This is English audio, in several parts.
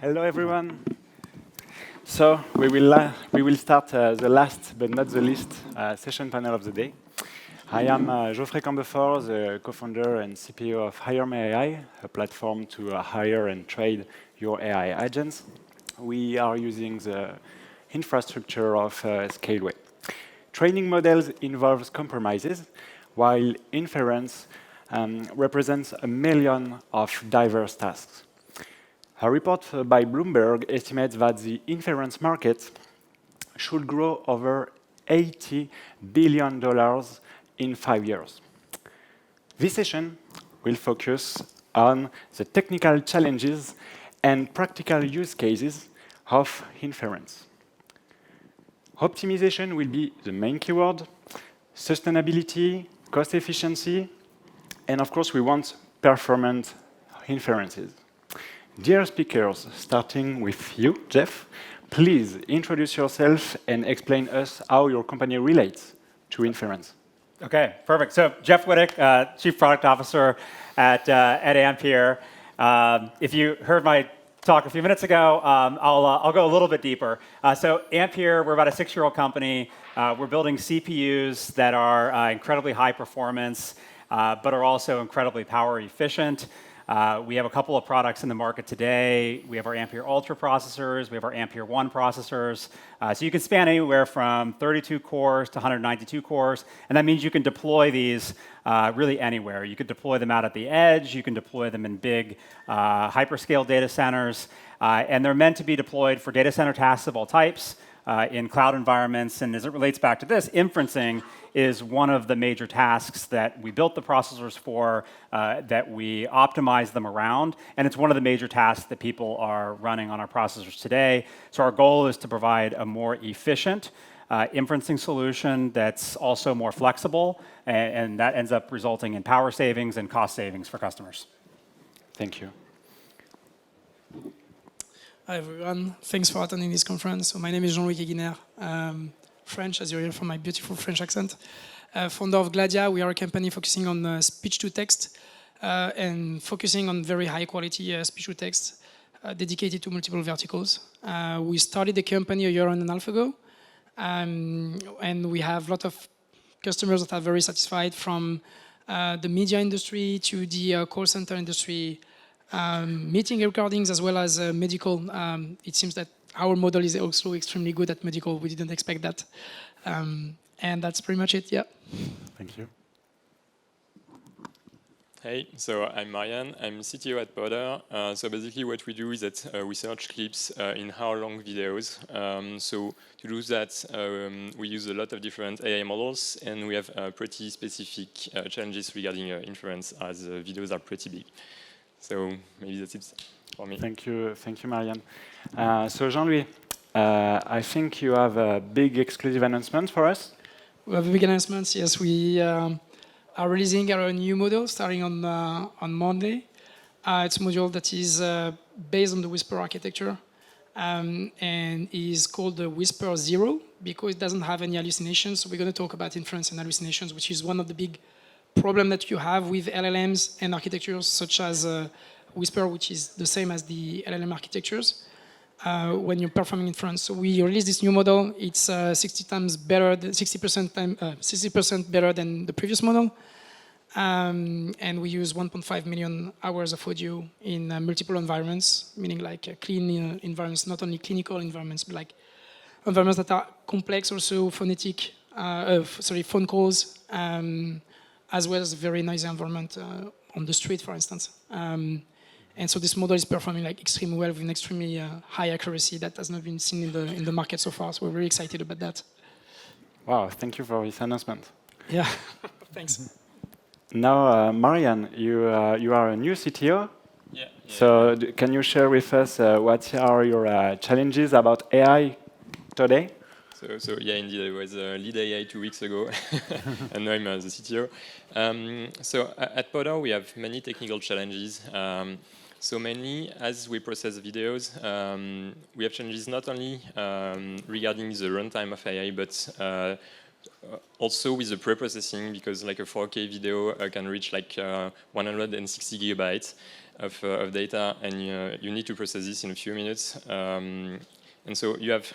Hello, everyone. So we will start the last but not the least session panel of the day. I am Geoffrey Cambefort, the co-founder and CPO of Hiremy.ai, a platform to hire and trade your AI agents. We are using the infrastructure of Scaleway. Training models involves compromises, while inference represents a million of diverse tasks. A report by Bloomberg estimates that the inference market should grow over $80 billion in 5 years. This session will focus on the technical challenges and practical use cases of inference. Optimization will be the main keyword, sustainability, cost efficiency, and of course we want performant inferences. Dear speakers, starting with you, Jeff, please introduce yourself and explain us how your company relates to inference. Okay, perfect. So Jeff Wittich, Chief Product Officer at Ampere. If you heard my talk a few minutes ago, I'll go a little bit deeper. So Ampere, we're about a 6-year-old company. We're building CPUs that are incredibly high performance, but are also incredibly power efficient. We have a couple of products in the market today. We have our Ampere Ultra processors. We have our Ampere 1 processors. So you can span anywhere from 32 cores to 192 cores. And that means you can deploy these really anywhere. You could deploy them out at the edge. You can deploy them in big hyperscale data centers. And they're meant to be deployed for data center tasks of all types in cloud environments. And as it relates back to this, inferencing is one of the major tasks that we built the processors for, that we optimize them around. And it's one of the major tasks that people are running on our processors today. So our goal is to provide a more efficient inferencing solution that's also more flexible. And that ends up resulting in power savings and cost savings for customers. Thank you. Hi, everyone. Thanks for attending this conference. So my name is Quéguiner. French, as you hear from my beautiful French accent. Founder of Gladia. We are a company focusing on speech-to-text and focusing on very high-quality speech-to-text dedicated to multiple verticals. We started the company a year and a half ago. And we have a lot of customers that are very satisfied, from the media industry to the call center industry, meeting recordings, as well as medical. It seems that our model is also extremely good at medical. We didn't expect that. And that's pretty much it, yeah. Thank you. Hey, so I'm Maryan. I'm CTO at Moderator. So basically what we do is that we search clips in hour-long videos. So to do that, we use a lot of different AI models, and we have pretty specific challenges regarding inference, as videos are pretty big. So maybe that's it for me. Thank you, Maryan. So Jean-Louis, I think you have a big exclusive announcement for us. We have a big announcement. Yes, we are releasing our new model starting on Monday. It's a module that is based on the Whisper architecture and is called the Whisper 0 because it doesn't have any hallucinations. So we're going to talk about inference and hallucinations, which is one of the big problem that you have with LLMs and architectures such as Whisper, which is the same as the LLM architectures when you're performing inference. So we released this new model. It's 60% better than the previous model. And we use 1.5 million hours of audio in multiple environments, meaning like clean environments, not only clinical environments, but like environments that are complex, also phonetic, phone calls, as well as a very noisy environment on the street, for instance. And so this model is performing like extremely well with an extremely high accuracy that has not been seen in the market so far. So we're very excited about that. Wow, thank you for this announcement. Yeah, thanks. Now, Maryan, you are a new CTO. Yeah. So can you share with us what are your challenges about AI today? So yeah, indeed, I was lead AI 2 weeks ago, and now I'm the CTO. So at Podder, we have many technical challenges. So mainly, as we process videos, we have challenges not only regarding the runtime of AI, but Also with the pre-processing, because like a 4K video can reach like 160 gigabytes of data, and you need to process this in a few minutes. And so you have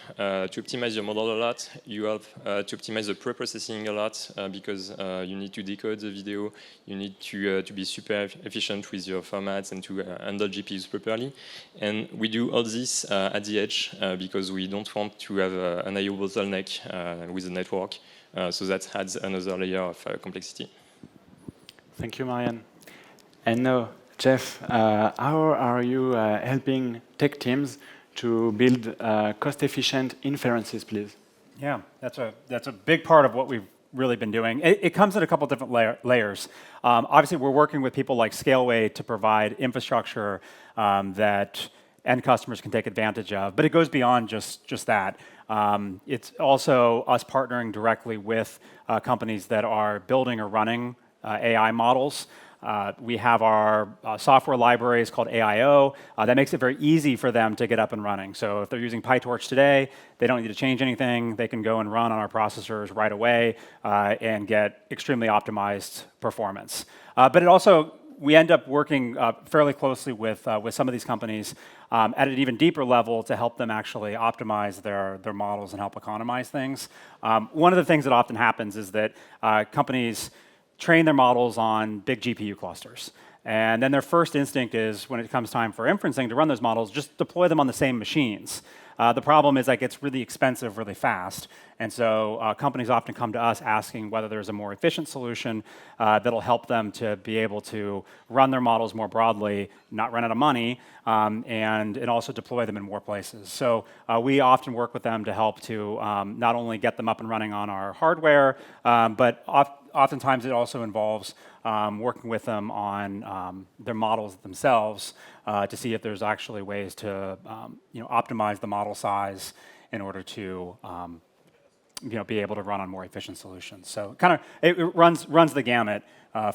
to optimize your model a lot. You have to optimize the pre-processing a lot because you need to decode the video. You need to be super efficient with your formats and to handle GPUs properly. And we do all this at the edge because we don't want to have an I/O bottleneck with the network. So that adds another layer of complexity. Thank you, Maryan. And now, Jeff, how are you helping tech teams to build cost-efficient inferences, please? Yeah, that's a big part of what we've really been doing. It comes in a couple different layers. Obviously, we're working with people like Scaleway to provide infrastructure that end customers can take advantage of, but it goes beyond just that. It's also us partnering directly with companies that are building or running AI models. We have our software libraries called AIO. That makes it very easy for them to get up and running. So if they're using PyTorch today, they don't need to change anything. They can go and run on our processors right away and get extremely optimized performance. But it also, we end up working fairly closely with some of these companies at an even deeper level to help them actually optimize their models and help economize things. One of the things that often happens is that companies train their models on big GPU clusters. And then their first instinct is, when it comes time for inferencing to run those models, just deploy them on the same machines. The problem is that gets really expensive really fast. And so companies often come to us asking whether there's a more efficient solution that'll help them to be able to run their models more broadly, not run out of money, and also deploy them in more places. So we often work with them to help to not only get them up and running on our hardware, but oftentimes it also involves working with them on their models themselves to see if there's actually ways to optimize the model size in order to be able to run on more efficient solutions. So kind of it runs the gamut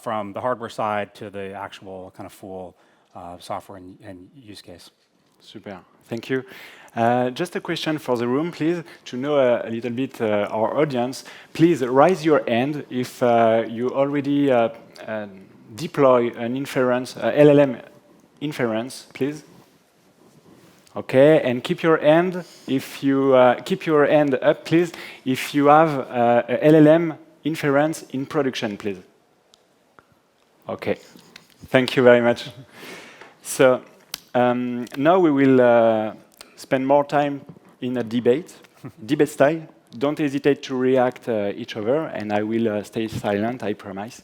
from the hardware side to the actual kind of full software and use case. Super, thank you. Just a question for the room, please, to know a little bit our audience. Please raise your hand if you already deploy an inference, LLM inference, please. Okay, and keep your hand if you keep your hand up, please, if you have a LLM inference in production, please. Okay, thank you very much. So now we will spend more time in a debate style. Don't hesitate to react each other, and I will stay silent, I promise.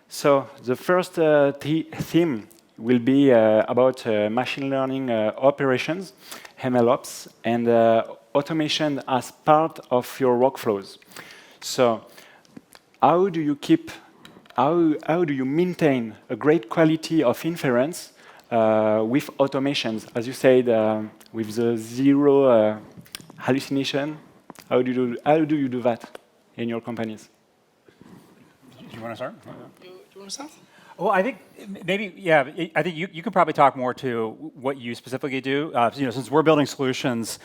So the first theme will be about machine learning operations, MLOps, and automation as part of your workflows. So how do you maintain a great quality of inference with automations, as you said, with the zero hallucination? How do you do that in your companies? Do you want to start? You want to start? Well, I think maybe, yeah, I think you could probably talk more to what you specifically do. Since we're building solutions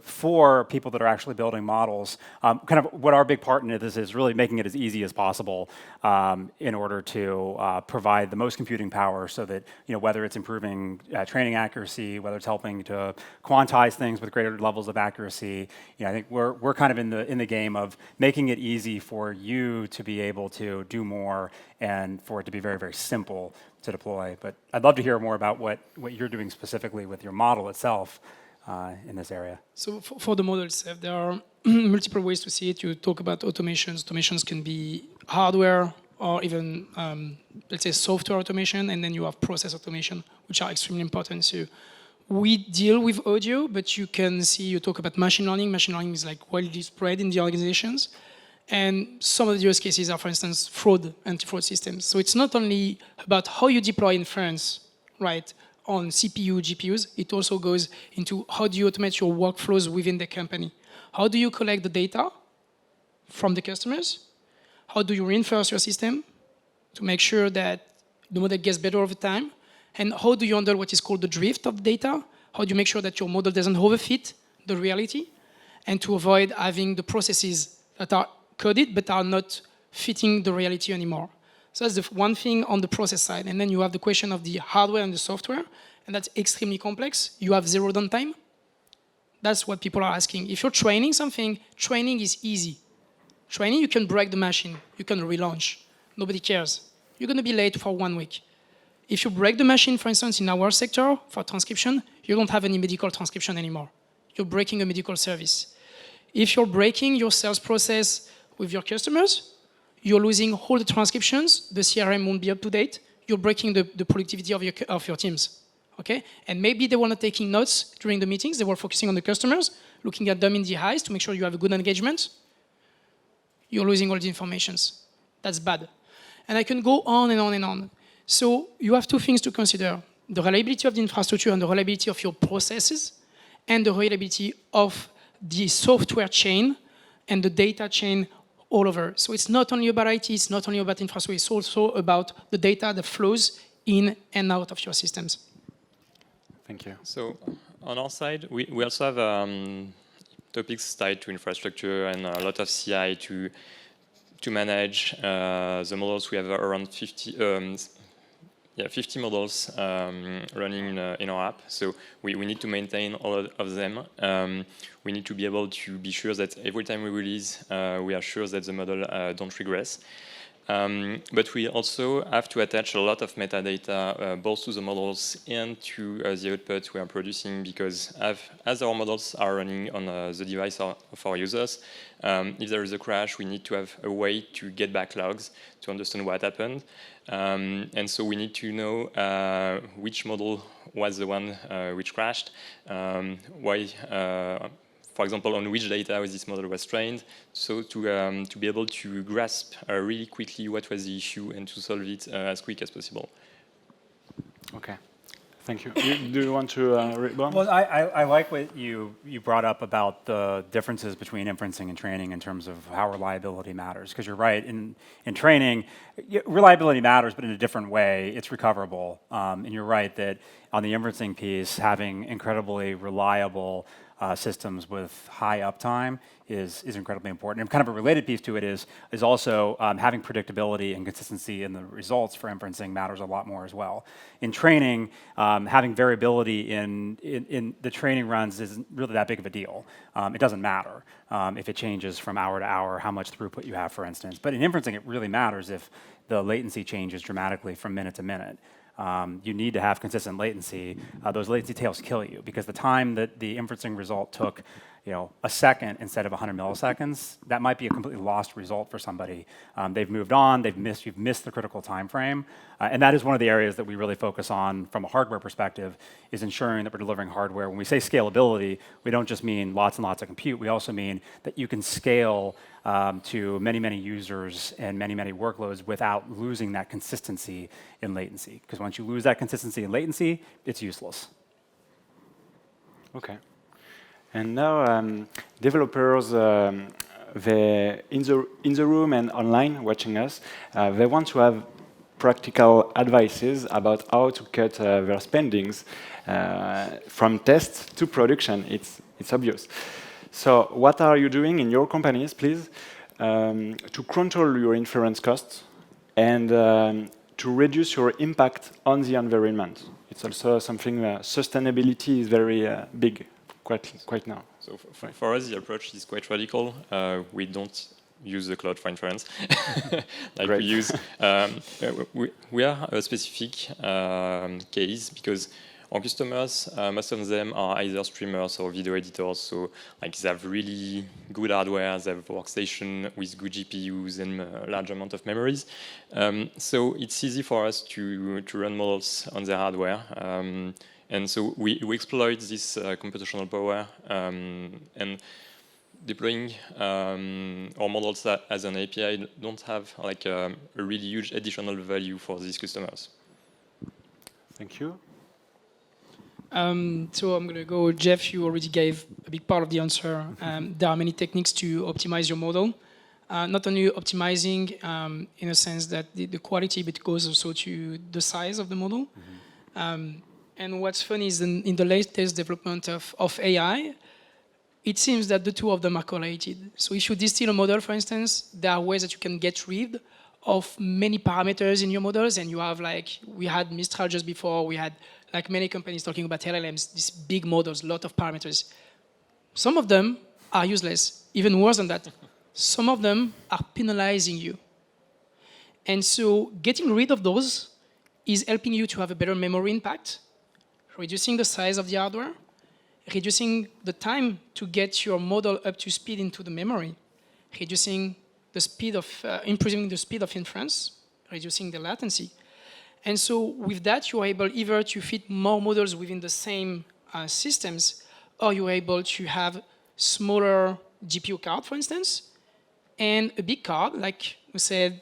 for people that are actually building models, kind of what our big part in this is really making it as easy as possible in order to provide the most computing power so that, whether it's improving training accuracy, whether it's helping to quantize things with greater levels of accuracy, I think we're kind of in the game of making it easy for you to be able to do more and for it to be very, very simple to deploy. But I'd love to hear more about what you're doing specifically with your model itself in this area. So for the model itself, there are multiple ways to see it. You talk about automations. Automations can be hardware or even, let's say, software automation, and then you have process automation, which are extremely important. So we deal with audio, but you can see, you talk about machine learning. Machine learning is like widely spread in the organizations. And some of the use cases are, for instance, anti-fraud systems. So it's not only about how you deploy inference, right, on CPU, GPUs, it also goes into how do you automate your workflows within the company. How do you collect the data from the customers? How do you reinforce your system to make sure that the model gets better over time? And how do you handle what is called the drift of data? How do you make sure that your model doesn't overfit the reality? and to avoid having the processes that are coded but are not fitting the reality anymore. So that's the one thing on the process side. And then you have the question of the hardware and the software, and that's extremely complex. You have zero downtime. That's what people are asking. If you're training something, training is easy. Training, you can break the machine. You can relaunch. Nobody cares. You're going to be late for 1 week. If you break the machine, for instance, in our sector for transcription, you don't have any medical transcription anymore. You're breaking a medical service. If you're breaking your sales process with your customers, you're losing all the transcriptions, the CRM won't be up to date, you're breaking the productivity of your teams. Okay? And maybe they were not taking notes during the meetings, they were focusing on the customers, looking at them in the eyes to make sure you have a good engagement. You're losing all the informations. That's bad. And I can go on and on and on. So you have two things to consider: the reliability of the infrastructure and the reliability of your processes, and the reliability of the software chain and the data chain all over. So it's not only about IT, it's not only about infrastructure, it's also about the data that flows in and out of your systems. Thank you. So on our side, we also have topics tied to infrastructure and a lot of CI to manage the models. We have around 50 models running in our app. So we need to maintain all of them. We need to be able to be sure that every time we release, we are sure that the model don't regress. But we also have to attach a lot of metadata both to the models and to the output we are producing, because as our models are running on the device of our users, if there is a crash, we need to have a way to get back logs to understand what happened. And so we need to know which model was the one which crashed, why, for example, on which data this model was trained, so to be able to grasp really quickly what was the issue and to solve it as quick as possible. Okay, thank you. Do you want to respond? Well, I like what you brought up about the differences between inferencing and training in terms of how reliability matters. Because you're right, in training, reliability matters, but in a different way. It's recoverable. And you're right that on the inferencing piece, having incredibly reliable systems with high uptime is incredibly important. And kind of a related piece to it is also having predictability and consistency in the results for inferencing matters a lot more as well. In training, having variability in the training runs isn't really that big of a deal. It doesn't matter if it changes from hour to hour, how much throughput you have, for instance. But in inferencing, it really matters if the latency changes dramatically from minute to minute. You need to have consistent latency. Those latency tails kill you, because the time that the inferencing result took, a second instead of 100 milliseconds, that might be a completely lost result for somebody. They've moved on, you've missed the critical time frame. And that is one of the areas that we really focus on from a hardware perspective, is ensuring that we're delivering hardware. When we say scalability, we don't just mean lots and lots of compute, we also mean that you can scale to many, many users and many, many workloads without losing that consistency in latency. Because once you lose that consistency in latency, it's useless. Okay. And now developers, they in the room and online watching us, they want to have practical advices about how to cut their spendings from test to production. It's obvious. So what are you doing in your companies, please, to control your inference costs and to reduce your impact on the environment? It's also something sustainability is very big quite now. So for us, the approach is quite radical. We don't use the cloud for inference. Like Great. we use, we are a specific case, because our customers, most of them are either streamers or video editors. So like they have really good hardware, they have workstation with good GPUs and a large amount of memories. So it's easy for us to run models on their hardware. And so we exploit this computational power and deploying our models as an API don't have like a really huge additional value for these customers. Thank you. So I'm going to go, Jeff, you already gave a big part of the answer. There are many techniques to optimize your model. Not only optimizing in a sense that the quality, but it goes also to the size of the model. Mm-hmm. And what's funny is in the latest development of AI, it seems that the two of them are correlated. So if you distill a model, for instance, there are ways that you can get rid of many parameters in your models, and you have like, we had Mistral just before, we had like many companies talking about LLMs, these big models, a lot of parameters. Some of them are useless, even worse than that. Some of them are penalizing you. And so getting rid of those is helping you to have a better memory impact, reducing the size of the hardware, reducing the time to get your model up to speed into the memory, reducing the speed of, improving the speed of inference, reducing the latency. And so with that, you're able either to fit more models within the same systems, or you're able to have smaller GPU card, for instance, and a big card, like we said,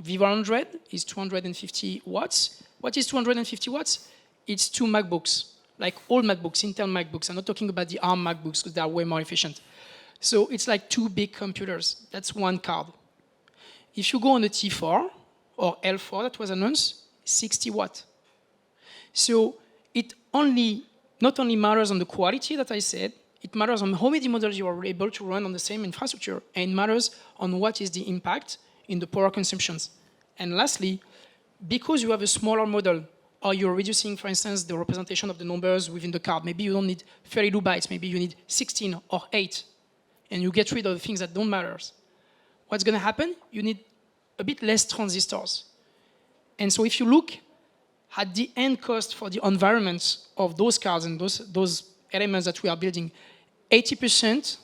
V100 is 250 watts. What is 250 watts? It's 2 MacBooks, like all MacBooks, Intel MacBooks. I'm not talking about the ARM MacBooks, because they are way more efficient. So it's like 2 big computers. That's one card. If you go on the T4 or L4 that was announced, 60 watt. So it not only matters on the quality that I said, it matters on how many models you are able to run on the same infrastructure, and it matters on what is the impact in the power consumptions. And lastly, because you have a smaller model, or you're reducing, for instance, the representation of the numbers within the card, maybe you don't need 32 bytes, maybe you need 16 or 8, and you get rid of the things that don't matter. What's going to happen? You need a bit less transistors. And so if you look at the end cost for the environments of those cards and those elements that we are building, 80%,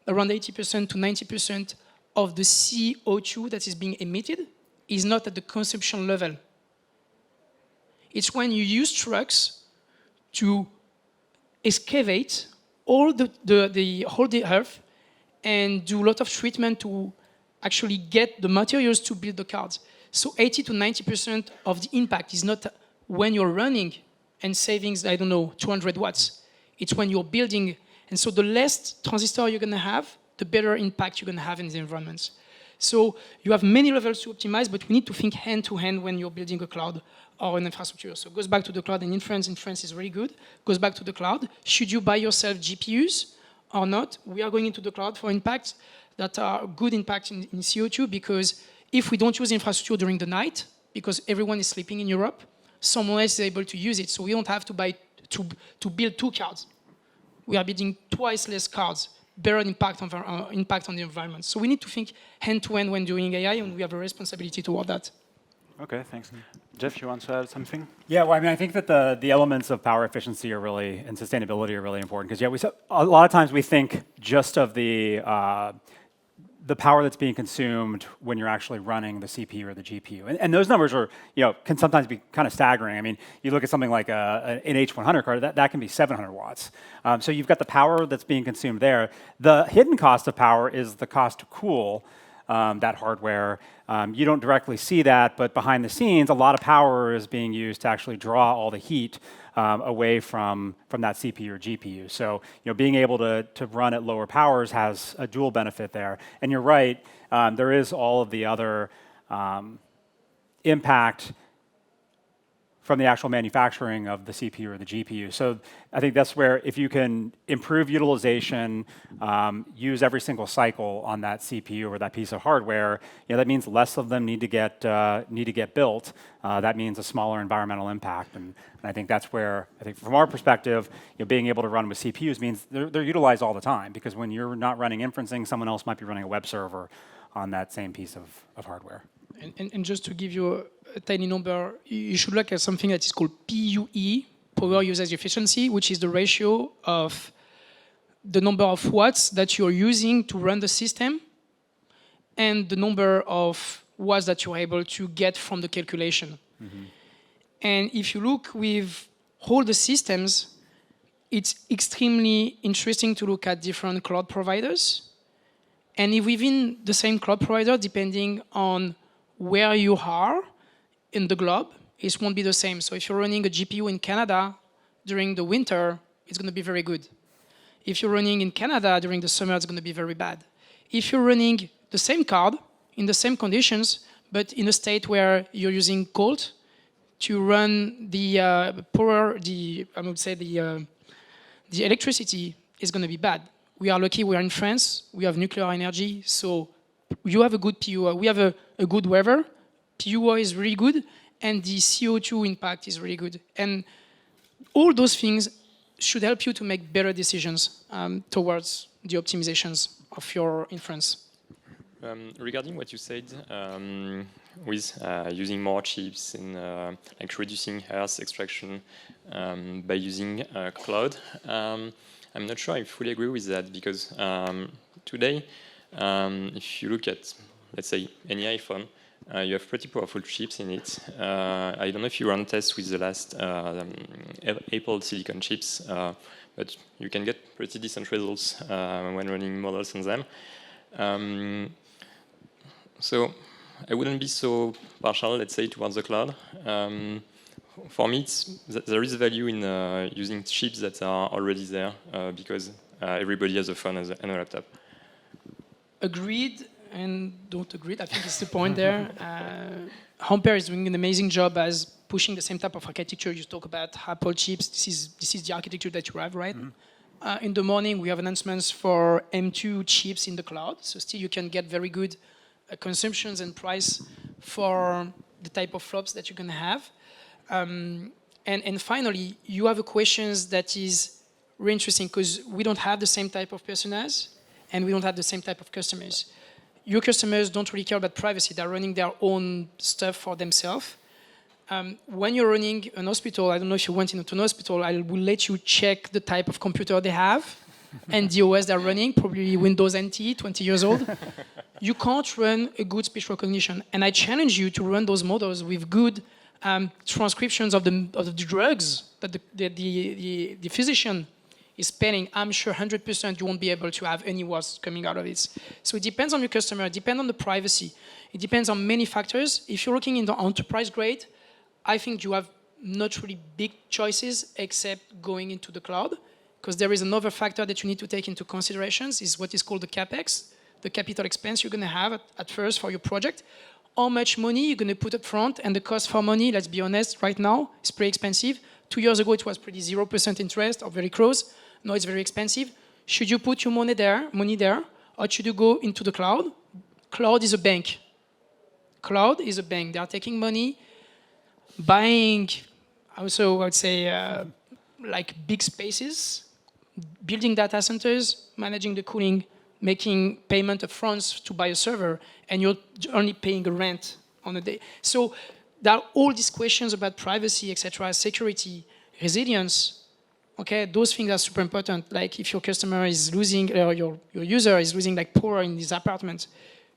around 80% to 90% of the CO2 that is being emitted is not at the consumption level. It's when you use trucks to excavate all the earth and do a lot of treatment to actually get the materials to build the cards. So 80 to 90% of the impact is not when you're running and saving, I don't know, 200 watts. It's when you're building. And so the less transistor you're going to have, the better impact you're going to have in the environments. So you have many levels to optimize, but we need to think hand-to-hand when you're building a cloud or an infrastructure. So it goes back to the cloud and inference. Inference is really good. Goes back to the cloud. Should you buy yourself GPUs or not? We are going into the cloud for impacts that are good impact in CO2, because if we don't use infrastructure during the night, because everyone is sleeping in Europe, someone else is able to use it. So we don't have to buy to build 2 cards. We are building twice less cards, better impact on the environment. So we need to think hand-to-hand when doing AI, and we have a responsibility toward that. Okay, thanks. Jeff, you want to add something? Yeah, well, I mean, I think that the elements of power efficiency are really, and sustainability are really important, because a lot of times we think just of the power that's being consumed when you're actually running the CPU or the GPU. And those numbers are, can sometimes be kind of staggering. I mean, you look at something like an H100 card, that can be 700 watts. So you've got the power that's being consumed there. The hidden cost of power is the cost to cool that hardware. You don't directly see that, but behind the scenes, a lot of power is being used to actually draw all the heat away from that CPU or GPU. So being able to run at lower powers has a dual benefit there. And you're right, there is all of the other impact from the actual manufacturing of the CPU or the GPU. So I think that's where, if you can improve utilization, use every single cycle on that CPU or that piece of hardware, that means less of them need to get built. That means a smaller environmental impact, and I think that's where, I think from our perspective, being able to run with CPUs means they're utilized all the time, because when you're not running inferencing, someone else might be running a web server on that same piece of hardware. And just to give you a tiny number, you should look at something that is called PUE, power usage efficiency, which is the ratio of the number of watts that you're using to run the system and the number of watts that you're able to get from the calculation. Mm-hmm. And if you look with all the systems, it's extremely interesting to look at different cloud providers. And if within the same cloud provider, depending on where you are in the globe, it won't be the same. So if you're running a GPU in Canada during the winter, it's going to be very good. If you're running in Canada during the summer, it's going to be very bad. If you're running the same card in the same conditions, but in a state where you're using cold to run the power, the electricity, is going to be bad. We are lucky we are in France, we have nuclear energy, so you have a good PUO. We have a good weather, PUO is really good, and the CO2 impact is really good. And all those things should help you to make better decisions towards the optimizations of your inference. Regarding what you said with using more chips and like reducing Earth extraction by using cloud, I'm not sure I fully agree with that because today, if you look at, let's say, any iPhone, you have pretty powerful chips in it. I don't know if you run tests with the last Apple silicon chips, but you can get pretty decent results when running models on them. So I wouldn't be so partial, let's say, towards the cloud. For me, there is value in using chips that are already there because everybody has a phone and a laptop. Agreed and don't agree. I think it's the point there. Ampere is doing an amazing job as pushing the same type of architecture. You talk about Apple chips. This is the architecture that you have, right? In the morning, we have announcements for M2 chips in the cloud. So still you can get very good consumptions and price for the type of flops that you're going to have. And finally, you have a questions that is really interesting because we don't have the same type of personas and we don't have the same type of customers. Your customers don't really care about privacy. They're running their own stuff for themselves. When you're running an hospital, I don't know if you went into an hospital, I will let you check the type of computer they have and the OS they're running, probably Windows NT, 20 years old. You can't run a good speech recognition. And I challenge you to run those models with good transcriptions of the drugs that the physician is penning. I'm sure 100% you won't be able to have any words coming out of it. So it depends on your customer, it depends on the privacy. It depends on many factors. If you're looking in the enterprise grade, I think you have not really big choices except going into the cloud, because there is another factor that you need to take into considerations is what is called the CapEx, the capital expense you're going to have at first for your project. How much money you're going to put up front, and the cost for money, let's be honest, right now, is pretty expensive. 2 years ago, it was pretty 0% interest or very close. Now it's very expensive. Should you put your money there, or should you go into the cloud? Cloud is a bank. Cloud is a bank. They are taking money, buying, also I would say, like big spaces, building data centers, managing the cooling, making payment up front to buy a server, and you're only paying a rent on a day. So there are all these questions about privacy, etc., security, resilience. Okay, those things are super important. Like if your customer is losing, or your user is losing like power in his apartment,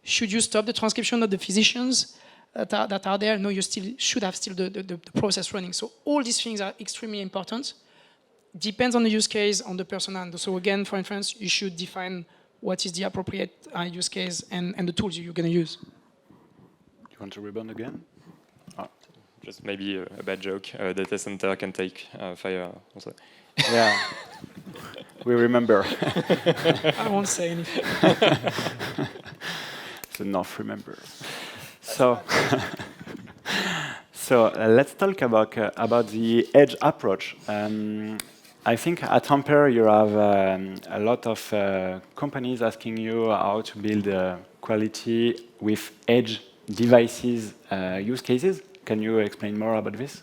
should you stop the transcription of the physicians that are there? No, you still should have the process running. So all these things are extremely important. Depends on the use case, on the persona. And so again, for inference, you should define what is the appropriate use case and the tools you're going to use. You want to rebound again? Just maybe a bad joke. Data center can take fire also. Yeah, we remember. I won't say anything. So enough, remember. So, let's talk about the edge approach. I think at Ampere you have a lot of companies asking you how to build quality with edge devices use cases. Can you explain more about this?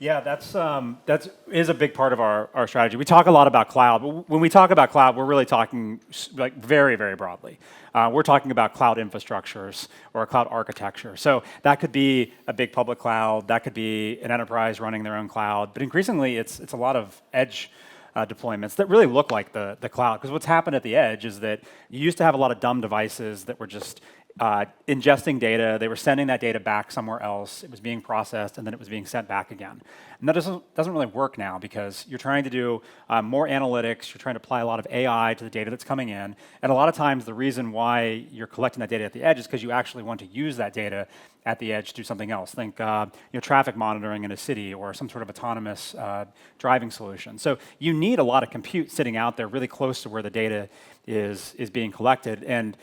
Yeah, that is a big part of our strategy. We talk a lot about cloud, but when we talk about cloud, we're really talking like very, very broadly. We're talking about cloud infrastructures or cloud architecture. So that could be a big public cloud, that could be an enterprise running their own cloud, but increasingly it's a lot of edge deployments that really look like the cloud. Because what's happened at the edge is that you used to have a lot of dumb devices that were just ingesting data, they were sending that data back somewhere else, it was being processed, and then it was being sent back again. And that doesn't really work now because you're trying to do more analytics, you're trying to apply a lot of AI to the data that's coming in, and a lot of times the reason why you're collecting that data at the edge is because you actually want to use that data at the edge to do something else. Think traffic monitoring in a city or some sort of autonomous driving solution. So you need a lot of compute sitting out there really close to where the data is being collected. And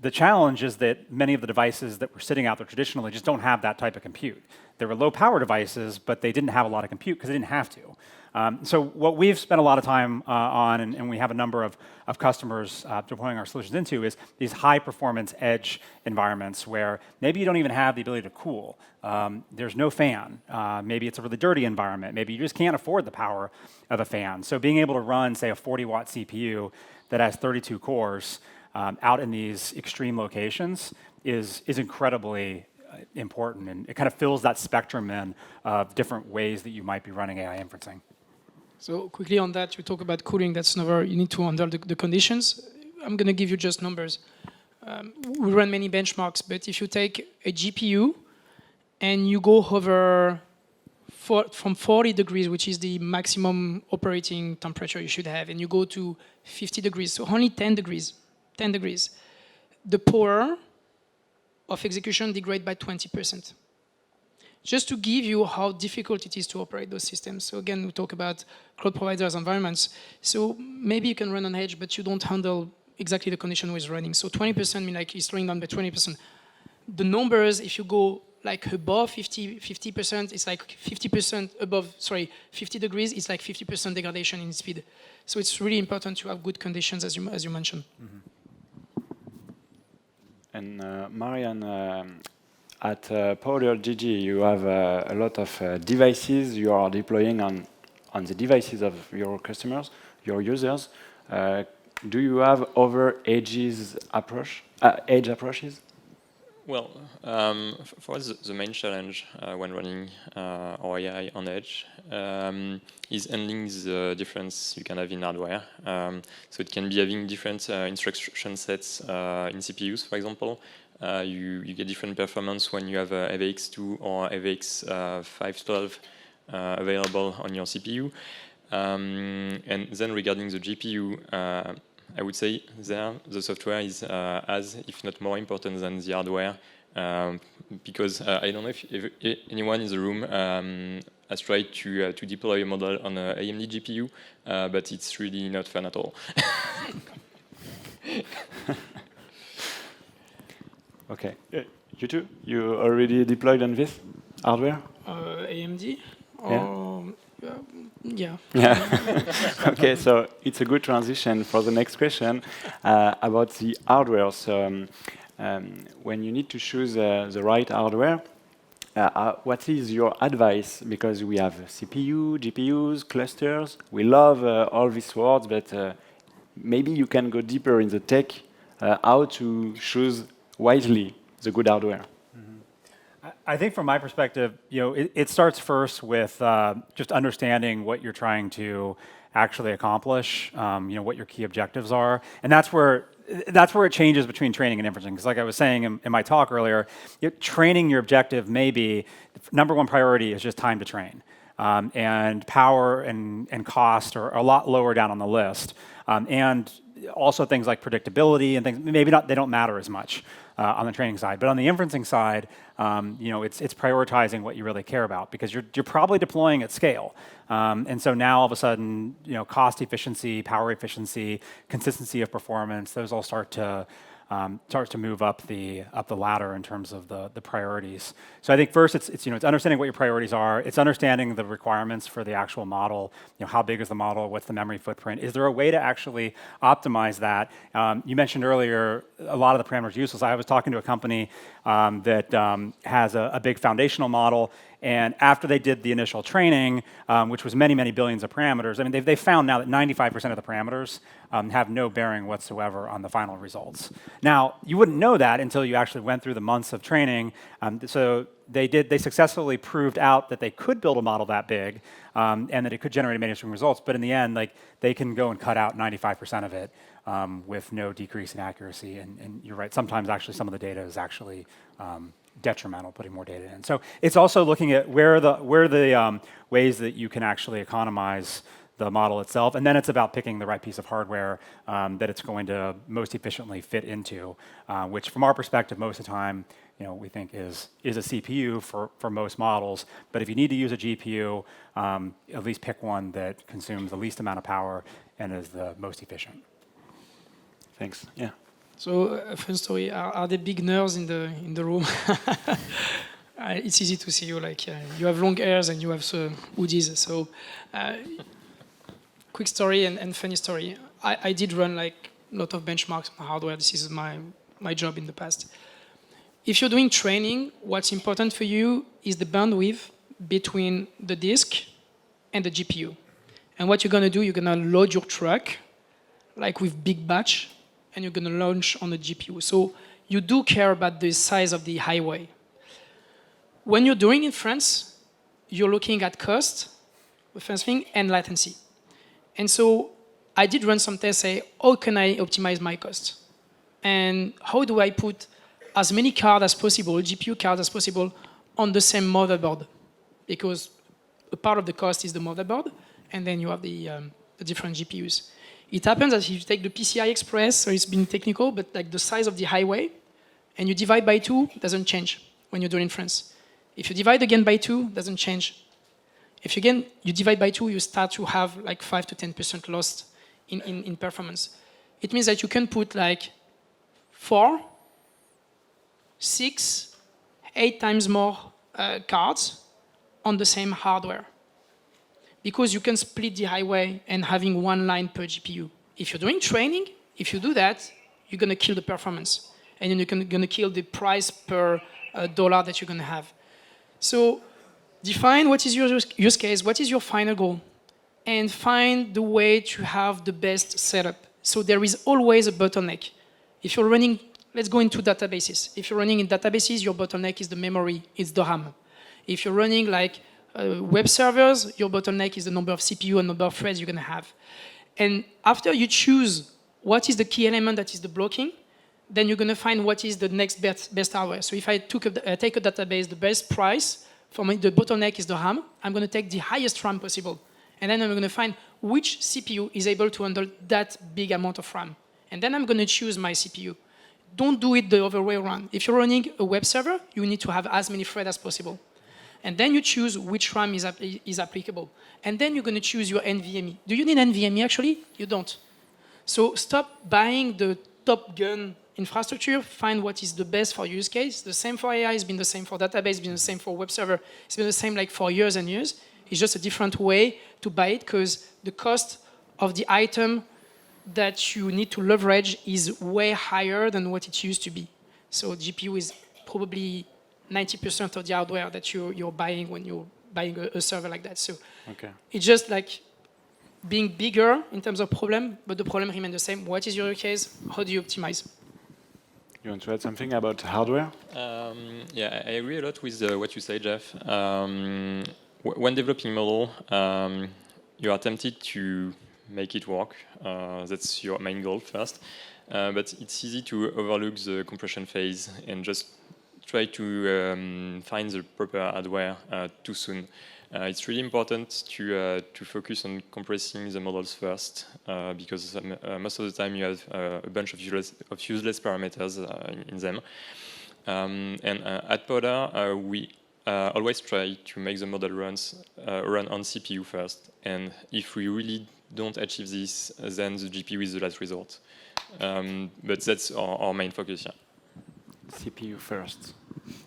the challenge is that many of the devices that were sitting out there traditionally just don't have that type of compute. They were low power devices, but they didn't have a lot of compute because they didn't have to. So what we've spent a lot of time on, and we have a number of customers deploying our solutions into, is these high-performance edge environments where maybe you don't even have the ability to cool. There's no fan. Maybe it's a really dirty environment. Maybe you just can't afford the power of a fan. So being able to run, say, a 40-watt CPU that has 32 cores out in these extreme locations is incredibly important, and it kind of fills that spectrum in of different ways that you might be running AI inferencing. So quickly on that, you talk about cooling. That's another, you need to handle the conditions. I'm going to give you just numbers. We run many benchmarks, but if you take a GPU and you go over from 40 degrees, which is the maximum operating temperature you should have, and you go to 50 degrees, so only 10 degrees, the power of execution degrade by 20%. Just to give you how difficult it is to operate those systems. So again, we talk about cloud providers' environments. So maybe you can run on edge, but you don't handle exactly the condition where it's running. So 20% mean like it's slowing down by 20%. The numbers, if you go like above 50%, it's like 50% above, 50 degrees, it's like 50% degradation in speed. So it's really important to have good conditions, as you mentioned. Mm-hmm. And Maryan, at Powder.gg, you have a lot of devices you are deploying on the devices of your customers, your users. Do you have other edge approaches? Well, for us, the main challenge when running our AI on edge is handling the difference you can have in hardware. So it can be having different instruction sets in CPUs, for example. You get different performance when you have AVX2 or AVX 512 available on your CPU. And then regarding the GPU, I would say there the software is as, if not more important than the hardware, because I don't know if anyone in the room has tried to deploy a model on an AMD GPU, but it's really not fun at all. Okay. You too? You already deployed on this hardware? AMD? Yeah. Okay, so it's a good transition for the next question about the hardware. So when you need to choose the right hardware, what is your advice? Because we have CPU, GPUs, clusters. We love all these words, but maybe you can go deeper in the tech, how to choose wisely the good hardware. I think from my perspective, it starts first with just understanding what you're trying to actually accomplish, what your key objectives are, and that's where it changes between training and inferencing. Because like I was saying in my talk earlier, training, your objective may be number one priority is just time to train, and power and cost are a lot lower down on the list, and also things like predictability and things they don't matter as much on the training side. But on the inferencing side, it's prioritizing what you really care about, because you're probably deploying at scale. And so now all of a sudden, cost efficiency, power efficiency, consistency of performance, those all start to move up the ladder in terms of the priorities. So I think first it's understanding what your priorities are. It's understanding the requirements for the actual model. How big is the model? What's the memory footprint? Is there a way to actually optimize that? You mentioned earlier a lot of the parameters are useless. I was talking to a company that has a big foundational model. And after they did the initial training, which was many, many billions of parameters, I mean, they found now that 95% of the parameters have no bearing whatsoever on the final results. Now, you wouldn't know that until you actually went through the months of training. So they successfully proved out that they could build a model that big, and that it could generate mainstream results. But in the end, they can go and cut out 95% of it with no decrease in accuracy. And you're right, sometimes actually some of the data is actually detrimental, putting more data in. So it's also looking at where the ways that you can actually economize the model itself, and then it's about picking the right piece of hardware that it's going to most efficiently fit into, which from our perspective, most of the time, we think is a CPU for most models. But if you need to use a GPU, at least pick one that consumes the least amount of power and is the most efficient. Thanks. Yeah. So, a fun story. Are there big nerds in the room? It's easy to see you. You have long hairs and you have hoodies. So, quick story and funny story. I did run a lot of benchmarks on hardware. This is my job in the past. If you're doing training, what's important for you is the bandwidth between the disk and the GPU. And what you're going to do, you're going to load your truck, with big batch, and you're going to launch on the GPU. So you do care about the size of the highway. When you're doing Inference, you're looking at cost, the first thing, and latency. And so I did run some tests, say, how can I optimize my cost? And how do I put as many cards as possible, GPU cards as possible, on the same motherboard? Because a part of the cost is the motherboard, and then you have the different GPUs. It happens that if you take the PCI Express, so it's been technical, but the size of the highway, and you divide by 2, it doesn't change when you're doing Inference. If you divide again by 2, it doesn't change. If you divide by 2, you start to have 5 to 10% loss in performance. It means that you can put 4, 6, 8 times more cards on the same hardware. Because you can split the highway and having one line per GPU. If you're doing training, if you do that, you're going to kill the performance. And then you're going to kill the price per dollar that you're going to have. So define what is your use case, what is your final goal, and find the way to have the best setup. So there is always a bottleneck. If you're running, let's go into databases. If you're running in databases, your bottleneck is the memory, it's the RAM. If you're running web servers, your bottleneck is the number of CPU and number of threads you're going to have. And after you choose what is the key element that is the blocking, then you're going to find what is the next best hardware. So if I take a database, the best price, for me, the bottleneck is the RAM, I'm going to take the highest RAM possible. And then I'm going to find which CPU is able to handle that big amount of RAM. And then I'm going to choose my CPU. Don't do it the other way around. If you're running a web server, you need to have as many threads as possible. And then you choose which RAM is applicable. And then you're going to choose your NVMe. Do you need NVMe actually? You don't. So stop buying the Top Gun infrastructure, find what is the best for use case. The same for AI, it's been the same for database, it's been the same for web server. It's been the same for years and years. It's just a different way to buy it because the cost of the item that you need to leverage is way higher than what it used to be. So GPU is probably 90% of the hardware that you're buying when you're buying a server like that. So it's just being bigger in terms of problem, but the problem remains the same. What is your case? How do you optimize? You want to add something about hardware? Yeah, I agree a lot with what you say, Jeff. When developing model, you are tempted to make it work. That's your main goal first. But it's easy to overlook the compression phase and just try to find the proper hardware too soon. It's really important to focus on compressing the models first because most of the time you have a bunch of useless parameters in them. And at Powder, we always try to make the model run on CPU first. And if we really don't achieve this, then the GPU is the last resort. But that's our main focus, yeah. CPU first.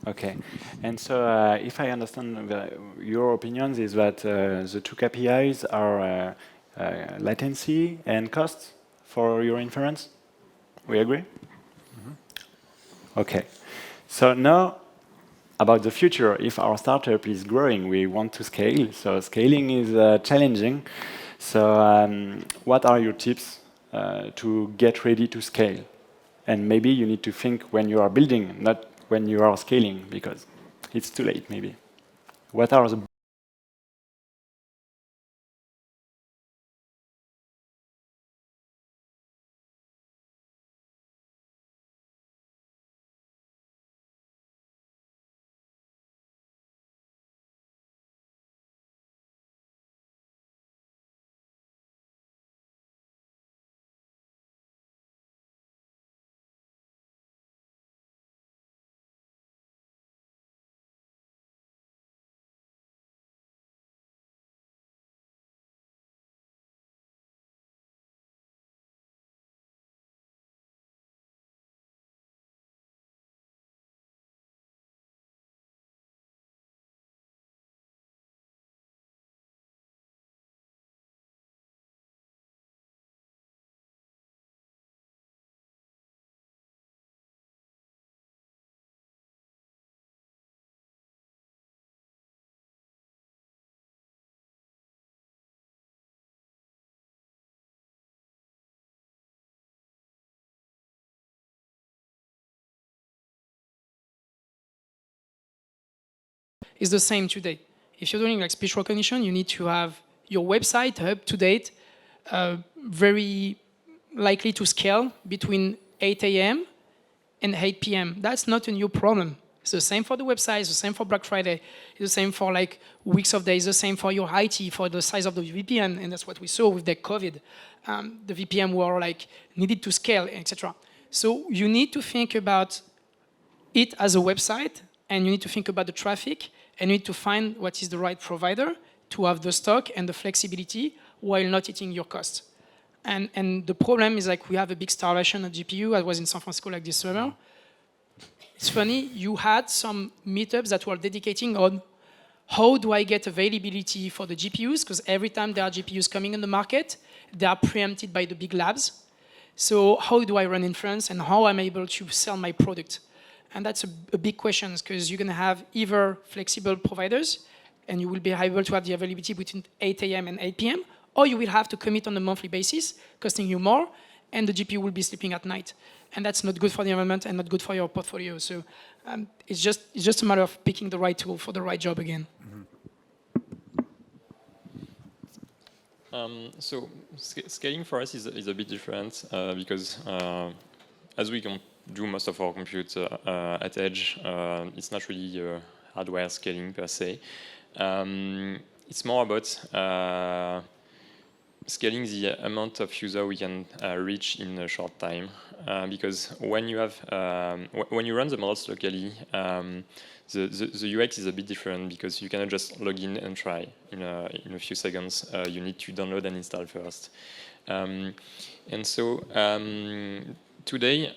Okay. And so if I understand your opinions is that the two KPIs are latency and cost for your inference? We agree? Mm-hmm. Okay. So now about the future, if our startup is growing, we want to scale. So scaling is challenging. So what are your tips to get ready to scale? And maybe you need to think when you are building, not when you are scaling, because it's too late, maybe. What are the is the same today. If you're doing like speech recognition, you need to have your website up to date, very likely to scale between 8 a.m. and 8 p.m. That's not a new problem. It's the same for the website, it's the same for Black Friday, it's the same for like weeks of days, it's the same for your IT, for the size of the VPN, and that's what we saw with the COVID. The VPN were like needed to scale, etc. So you need to think about it as a website, and you need to think about the traffic, and you need to find what is the right provider to have the stock and the flexibility while not eating your costs. And the problem is like we have a big starvation of GPU. I was in San Francisco like this summer. It's funny, you had some meetups that were dedicating on how do I get availability for the GPUs, because every time there are GPUs coming in the market, they are preempted by the big labs. So how do I run Inference and how I'm able to sell my product? And that's a big question, because you're going to have either flexible providers, and you will be able to have the availability between 8 a.m. and 8 p.m., or you will have to commit on a monthly basis, costing you more, and the GPU will be sleeping at night. And that's not good for the environment and not good for your portfolio. So it's just a matter of picking the right tool for the right job again. So scaling for us is a bit different because as we can do most of our compute at edge, it's not really hardware scaling per se. It's more about scaling the amount of user we can reach in a short time, because when you have when you run the models locally, the UX is a bit different because you cannot just log in and try in a few seconds. You need to download and install first, and so today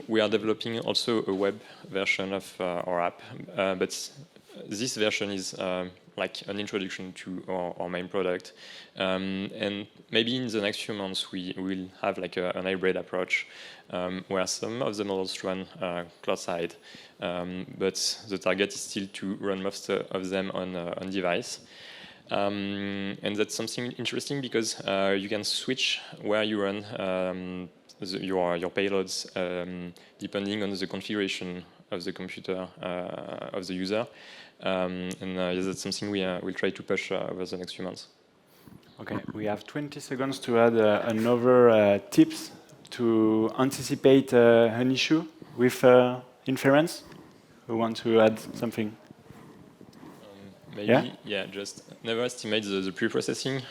we are developing also a web version of our app, but this version is like an introduction to our main product, and maybe in the next few months we will have like an hybrid approach where some of the models run cloud side, but the target is still to run most of them on device. And that's something interesting because you can switch where you run your payloads depending on the configuration of the computer of the user. Yes, that's something we'll try to push over the next few months. Okay, we have 20 seconds to add another tips to anticipate an issue with Inference. Who want to add something? Maybe, yeah, just never estimate the pre-processing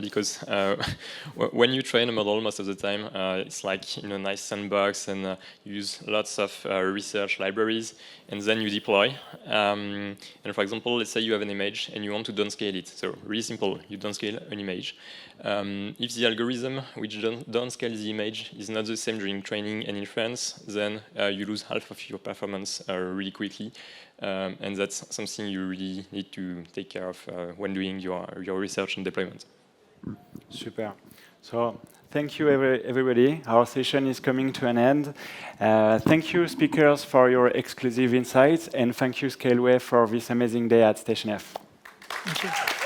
because when you train a model, most of the time it's like in a nice sandbox and you use lots of research libraries, and then you deploy. And for example, let's say you have an image and you want to downscale it. So really simple, you downscale an image. If the algorithm which downscale the image is not the same during training and inference, then you lose half of your performance really quickly. And that's something you really need to take care of when doing your research and deployment. Super. So thank you, everybody. Our session is coming to an end. Thank you, speakers, for your exclusive insights, and thank you, Scaleway, for this amazing day at Station F. Thank you.